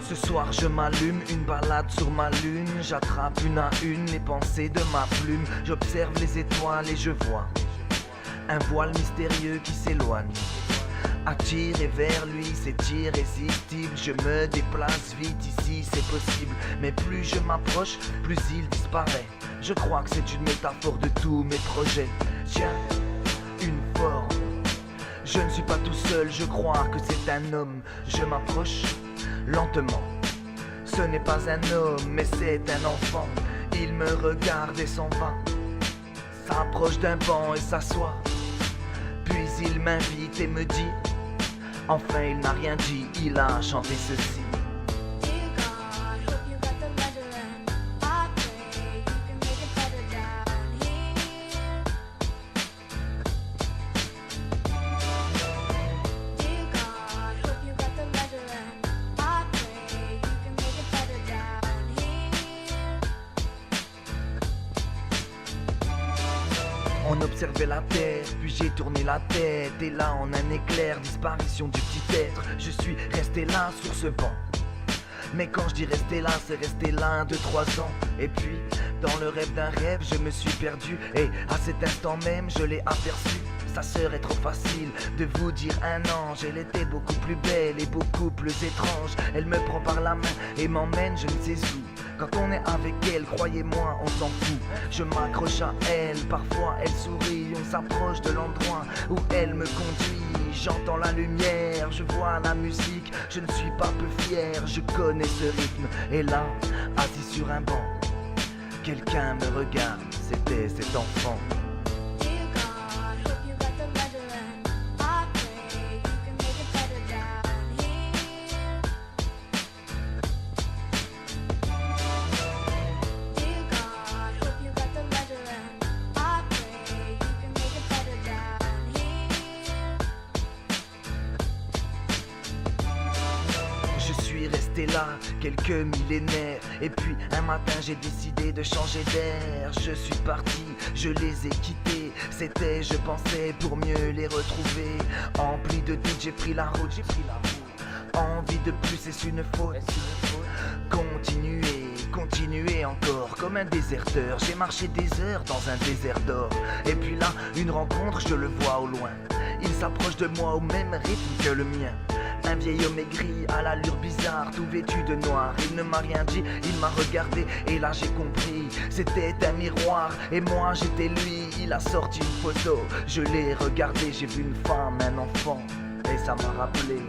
Ce soir je m'allume, une balade sur ma lune. J'attrape une à une les pensées de ma plume. J'observe les étoiles et je vois un voile mystérieux qui s'éloigne. Attiré vers lui, c'est irrésistible. Je me déplace vite ici, c'est possible. Mais plus je m'approche, plus il disparaît. Je crois que c'est une métaphore de tous mes projets. Tiens, une forme. Je ne suis pas tout seul, je crois que c'est un homme. Je m'approche lentement. Ce n'est pas un homme, mais c'est un enfant. Il me regarde et s'en va. S'approche d'un banc et s'assoit. Puis il m'invite et me dit. Enfin il n'a rien dit, il a chanté ceci. On observait la terre, puis j'ai tourné la tête. Et là en un éclair, disparition du petit être. Je suis resté là sur ce banc. Mais quand je dis rester là, c'est rester là 2-3 ans. Et puis, dans le rêve d'un rêve, je me suis perdu. Et à cet instant même, je l'ai aperçu. Ça serait trop facile de vous dire un ange. Elle était beaucoup plus belle et beaucoup plus étrange. Elle me prend par la main et m'emmène je ne sais où. Quand on est avec elle, croyez-moi, on s'en fout. Je m'accroche à elle, parfois elle sourit. On s'approche de l'endroit où elle me conduit. J'entends la lumière, je vois la musique. Je ne suis pas peu fier, je connais ce rythme. Et là, assis sur un banc, quelqu'un me regarde, c'était cet enfant. Je suis resté là quelques millénaires. Et puis un matin j'ai décidé de changer d'air. Je suis parti, je les ai quittés. C'était, je pensais, pour mieux les retrouver. Empli de doutes, j'ai pris la route, Envie de plus, c'est une faute. Continuer encore comme un déserteur. J'ai marché des heures dans un désert d'or. Et puis là, une rencontre, je le vois au loin. Il s'approche de moi au même rythme que le mien. Un vieil homme aigri à l'allure bizarre, tout vêtu de noir. Il ne m'a rien dit, il m'a regardé et là j'ai compris. C'était un miroir et moi j'étais lui. Il a sorti une photo, je l'ai regardé. J'ai vu une femme, un enfant et ça m'a rappelé